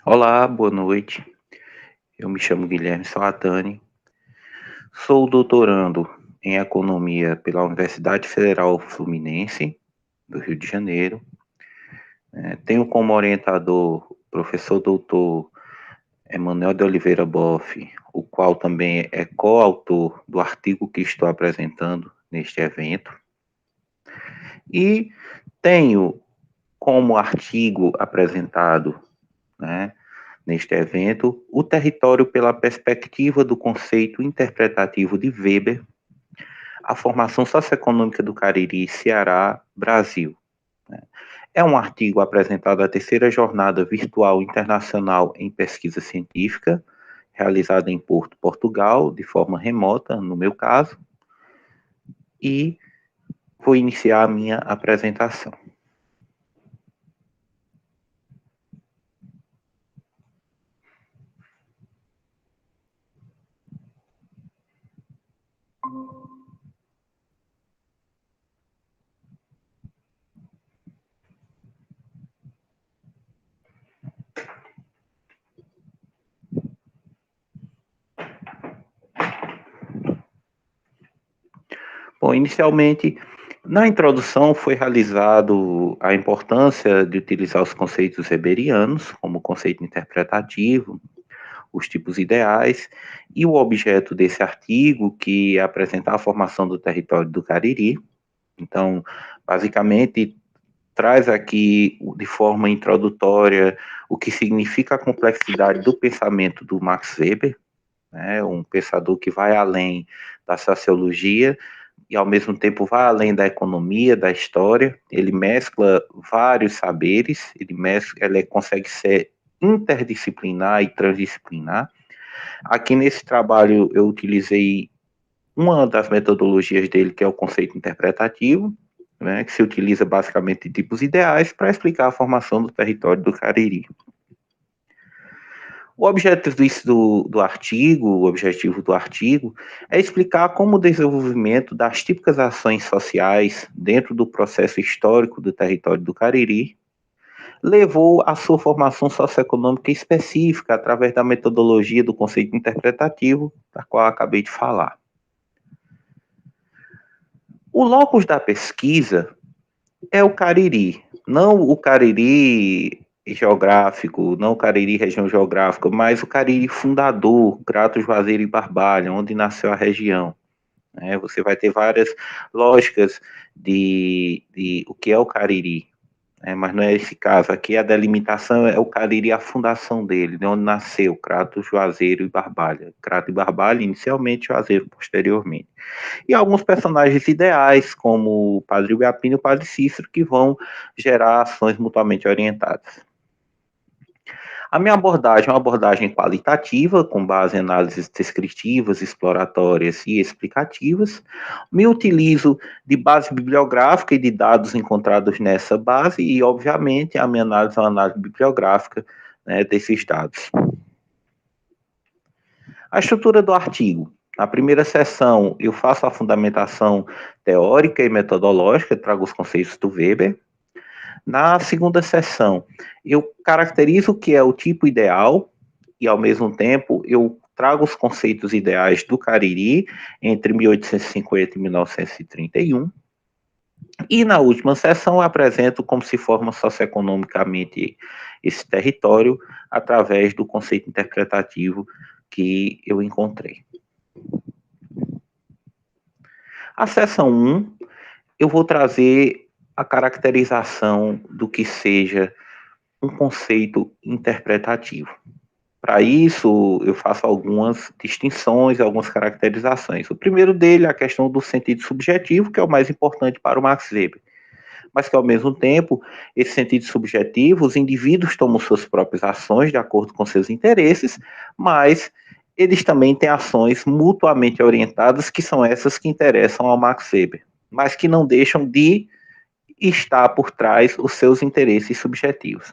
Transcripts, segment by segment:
Olá, boa noite. Eu me chamo Guilherme Salatani, sou doutorando em Economia pela Universidade Federal Fluminense, do Rio de Janeiro. Tenho como orientador o professor doutor Emanuel de Oliveira Boff, o qual também é coautor do artigo que estou apresentando neste evento. E tenho como artigo apresentado, né, neste evento, o território pela perspectiva do conceito interpretativo de Weber, a formação socioeconômica do Cariri, Ceará, Brasil. É um artigo apresentado à terceira jornada virtual internacional em pesquisa científica, realizada em Porto, Portugal, de forma remota, no meu caso, e vou iniciar a minha apresentação. Bom, inicialmente, na introdução foi realizado a importância de utilizar os conceitos weberianos como conceito interpretativo, os tipos ideais, e o objeto desse artigo, que é apresentar a formação do território do Cariri. Então, basicamente, traz aqui de forma introdutória o que significa a complexidade do pensamento do Max Weber, né, um pensador que vai além da sociologia e ao mesmo tempo vai além da economia, da história. Ele mescla vários saberes, ele consegue ser interdisciplinar e transdisciplinar. Aqui nesse trabalho eu utilizei uma das metodologias dele, que é o conceito interpretativo, né, que se utiliza basicamente tipos ideais para explicar a formação do território do Cariri. O objetivo do artigo é explicar como o desenvolvimento das típicas ações sociais dentro do processo histórico do território do Cariri levou à sua formação socioeconômica específica através da metodologia do conceito interpretativo, da qual eu acabei de falar. O locus da pesquisa é o Cariri, não o Cariri geográfico, não o Cariri região geográfica, mas o Cariri fundador, Crato, Juazeiro e Barbalha, onde nasceu a região. Você vai ter várias lógicas de o que é o Cariri, mas não é esse caso. Aqui a delimitação é o Cariri, a fundação dele, de onde nasceu Crato, Juazeiro e Barbalha. Crato e Barbalha inicialmente, Juazeiro posteriormente. E alguns personagens ideais, como o Padre Ubiapino e o Padre Cícero, que vão gerar ações mutuamente orientadas. A minha abordagem é uma abordagem qualitativa, com base em análises descritivas, exploratórias e explicativas. Me utilizo de base bibliográfica e de dados encontrados nessa base, e, obviamente, a minha análise é uma análise bibliográfica, né, desses dados. A estrutura do artigo. Na primeira sessão, eu faço a fundamentação teórica e metodológica, trago os conceitos do Weber. Na segunda sessão, eu caracterizo o que é o tipo ideal e, ao mesmo tempo, eu trago os conceitos ideais do Cariri entre 1850 e 1931. E na última sessão, eu apresento como se forma socioeconomicamente esse território através do conceito interpretativo que eu encontrei. A seção 1, eu vou trazer a caracterização do que seja um conceito interpretativo. Para isso, eu faço algumas distinções, algumas caracterizações. O primeiro dele é a questão do sentido subjetivo, que é o mais importante para o Max Weber. Mas que, ao mesmo tempo, esse sentido subjetivo, os indivíduos tomam suas próprias ações de acordo com seus interesses, mas eles também têm ações mutuamente orientadas, que são essas que interessam ao Max Weber, mas que não deixam de estar por trás os seus interesses subjetivos.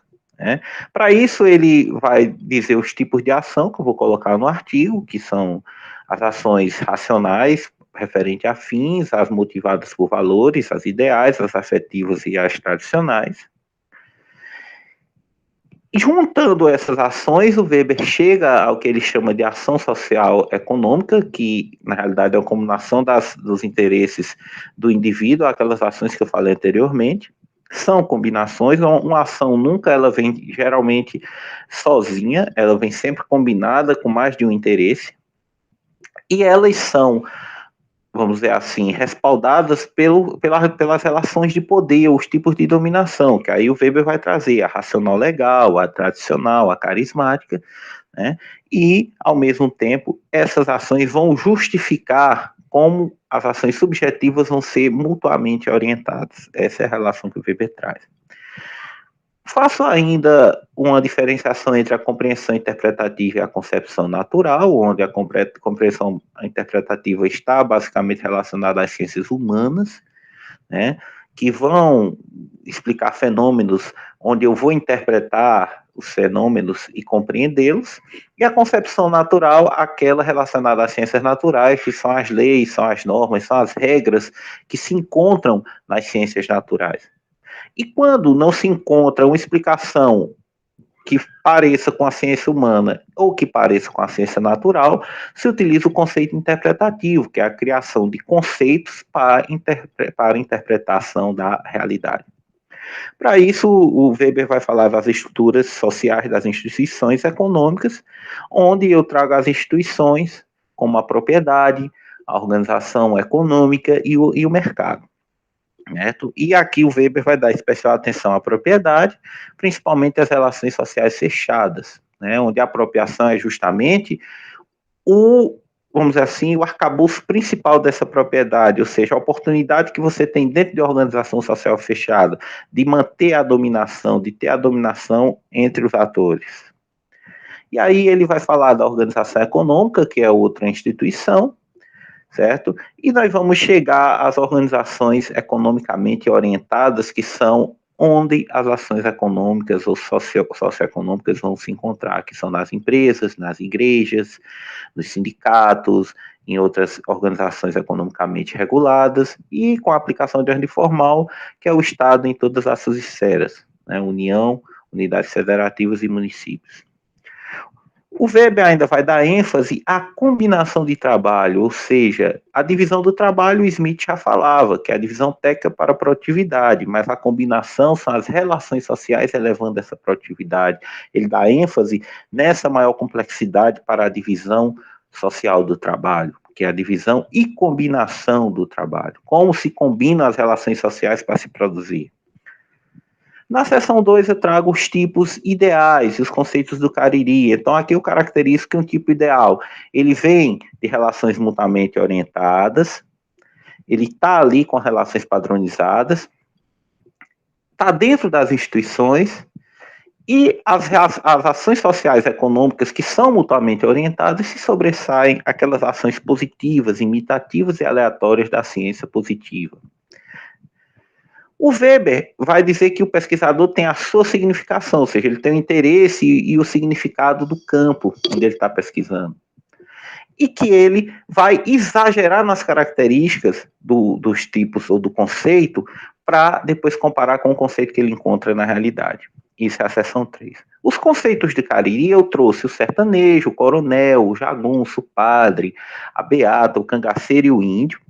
Para isso, ele vai dizer os tipos de ação que eu vou colocar no artigo, que são as ações racionais, referente a fins, as motivadas por valores, as ideais, as afetivas e as tradicionais. Juntando essas ações, o Weber chega ao que ele chama de ação social econômica, que na realidade é uma combinação dos interesses do indivíduo, aquelas ações que eu falei anteriormente. São combinações, uma ação nunca ela vem geralmente sozinha, ela vem sempre combinada com mais de um interesse, e elas são, vamos dizer assim, respaldadas pelas relações de poder, os tipos de dominação, que aí o Weber vai trazer a racional legal, a tradicional, a carismática, né? E, ao mesmo tempo, essas ações vão justificar como as ações subjetivas vão ser mutuamente orientadas. Essa é a relação que o Weber traz. Faço ainda uma diferenciação entre a compreensão interpretativa e a concepção natural, onde a compreensão interpretativa está basicamente relacionada às ciências humanas, né, que vão explicar fenômenos onde eu vou interpretar os fenômenos e compreendê-los, e a concepção natural, aquela relacionada às ciências naturais, que são as leis, são as normas, são as regras que se encontram nas ciências naturais. E quando não se encontra uma explicação que pareça com a ciência humana ou que pareça com a ciência natural, se utiliza o conceito interpretativo, que é a criação de conceitos para interpretação da realidade. Para isso, o Weber vai falar das estruturas sociais das instituições econômicas, onde eu trago as instituições como a propriedade, a organização econômica e o mercado. Certo? E aqui o Weber vai dar especial atenção à propriedade, principalmente às relações sociais fechadas, né, onde a apropriação é justamente vamos dizer assim, o arcabouço principal dessa propriedade, ou seja, a oportunidade que você tem dentro de uma organização social fechada de manter a dominação, de ter a dominação entre os atores. E aí ele vai falar da organização econômica, que é outra instituição, certo? E nós vamos chegar às organizações economicamente orientadas, que são onde as ações econômicas ou socioeconômicas vão se encontrar, que são nas empresas, nas igrejas, nos sindicatos, em outras organizações economicamente reguladas e com a aplicação de ordem formal, que é o Estado em todas as suas esferas, né? União, unidades federativas e municípios. O Weber ainda vai dar ênfase à combinação de trabalho, ou seja, a divisão do trabalho, o Smith já falava, que é a divisão técnica para a produtividade, mas a combinação são as relações sociais elevando essa produtividade. Ele dá ênfase nessa maior complexidade para a divisão social do trabalho, que é a divisão e combinação do trabalho. Como se combinam as relações sociais para se produzir. Na seção 2 eu trago os tipos ideais e os conceitos do Cariri. Então aqui eu caracterizo que um tipo ideal, ele vem de relações mutuamente orientadas, ele está ali com relações padronizadas, está dentro das instituições, e as ações sociais econômicas que são mutuamente orientadas se sobressaem aquelas ações positivas, imitativas e aleatórias da ciência positiva. O Weber vai dizer que o pesquisador tem a sua significação, ou seja, ele tem o interesse e o significado do campo onde ele está pesquisando. E que ele vai exagerar nas características dos tipos ou do conceito para depois comparar com o conceito que ele encontra na realidade. Isso é a seção 3. Os conceitos de Cariri eu trouxe o sertanejo, o coronel, o jagunço, o padre, a beata, o cangaceiro e o índio.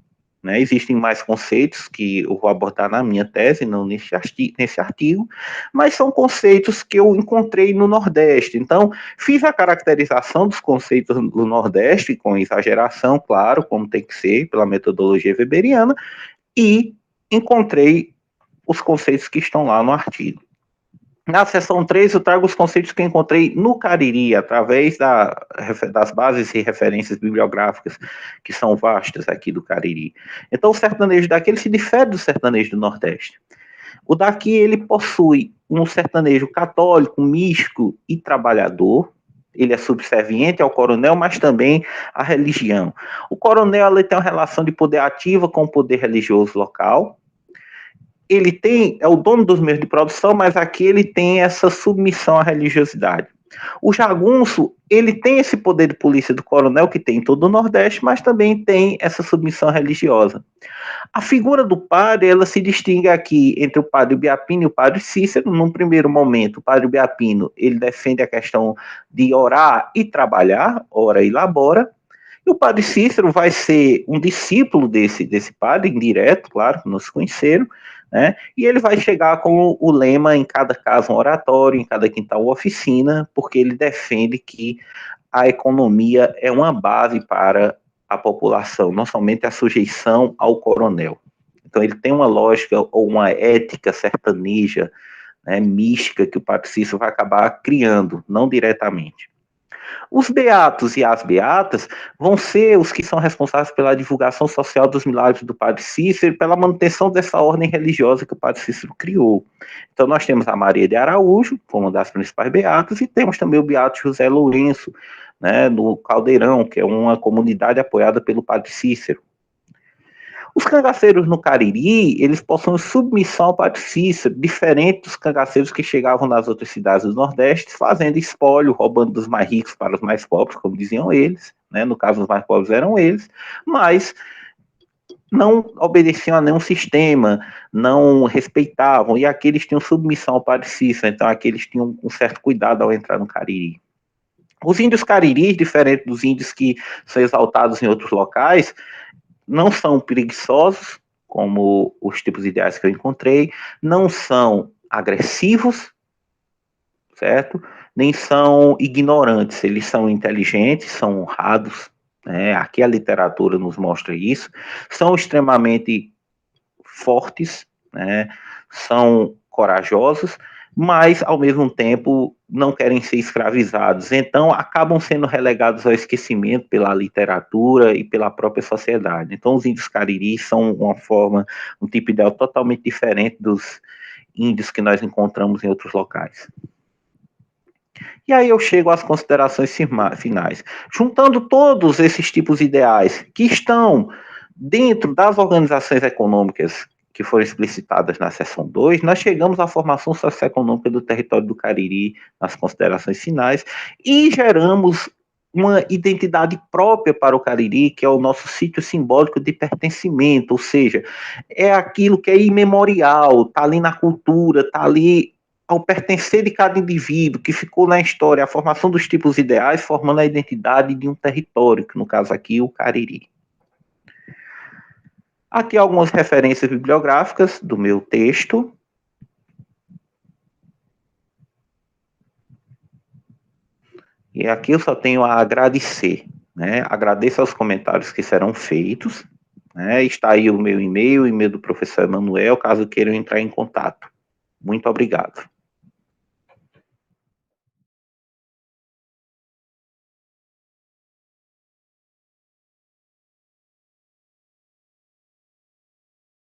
Né? Existem mais conceitos que eu vou abordar na minha tese, não nesse artigo, mas são conceitos que eu encontrei no Nordeste. Então, fiz a caracterização dos conceitos do Nordeste, com exageração, claro, como tem que ser, pela metodologia weberiana, e encontrei os conceitos que estão lá no artigo. Na seção 3, eu trago os conceitos que eu encontrei no Cariri, através das bases e referências bibliográficas, que são vastas aqui do Cariri. Então, o sertanejo daqui ele se difere do sertanejo do Nordeste. O daqui ele possui um sertanejo católico, místico e trabalhador. Ele é subserviente ao coronel, mas também à religião. O coronel ele tem uma relação de poder ativa com o poder religioso local. Ele é o dono dos meios de produção, mas aqui ele tem essa submissão à religiosidade. O jagunço, ele tem esse poder de polícia do coronel que tem em todo o Nordeste, mas também tem essa submissão religiosa. A figura do padre, ela se distingue aqui entre o padre Biapino e o padre Cícero. Num primeiro momento, o padre Biapino, ele defende a questão de orar e trabalhar, ora e labora, e o padre Cícero vai ser um discípulo desse padre, indireto, claro, que não se conheceram, né? E ele vai chegar com o lema em cada casa um oratório, em cada quintal uma oficina, porque ele defende que a economia é uma base para a população, não somente a sujeição ao coronel. Então ele tem uma lógica ou uma ética sertaneja, né, mística, que o padre Cícero vai acabar criando, não diretamente. Os beatos e as beatas vão ser os que são responsáveis pela divulgação social dos milagres do Padre Cícero e pela manutenção dessa ordem religiosa que o Padre Cícero criou. Então nós temos a Maria de Araújo, como uma das principais beatas, e temos também o beato José Lourenço, né, no Caldeirão, que é uma comunidade apoiada pelo Padre Cícero. Os cangaceiros no Cariri, eles possuem submissão ao Padre Cícero, diferente dos cangaceiros que chegavam nas outras cidades do Nordeste, fazendo espólio, roubando dos mais ricos para os mais pobres, como diziam eles, né? No caso, os mais pobres eram eles, mas não obedeciam a nenhum sistema, não respeitavam, e aqueles tinham submissão ao Padre Cícero, então aqueles tinham um certo cuidado ao entrar no Cariri. Os índios cariris, diferente dos índios que são exaltados em outros locais, não são preguiçosos, como os tipos ideais que eu encontrei, não são agressivos, certo? Nem são ignorantes, eles são inteligentes, são honrados, né? Aqui a literatura nos mostra isso, são extremamente fortes, né? São corajosos, mas ao mesmo tempo não querem ser escravizados, então acabam sendo relegados ao esquecimento pela literatura e pela própria sociedade. Então os índios cariris são uma forma, um tipo ideal totalmente diferente dos índios que nós encontramos em outros locais. E aí eu chego às considerações finais. Juntando todos esses tipos ideais que estão dentro das organizações econômicas que foram explicitadas na seção 2, nós chegamos à formação socioeconômica do território do Cariri nas considerações finais e geramos uma identidade própria para o Cariri, que é o nosso sítio simbólico de pertencimento, ou seja, é aquilo que é imemorial, está ali na cultura, está ali ao pertencer de cada indivíduo, que ficou na história, a formação dos tipos ideais, formando a identidade de um território, que no caso aqui o Cariri. Aqui algumas referências bibliográficas do meu texto. E aqui eu só tenho a agradecer, né? Agradeço aos comentários que serão feitos, né? Está aí o meu e-mail do professor Emanuel, caso queiram entrar em contato. Muito obrigado.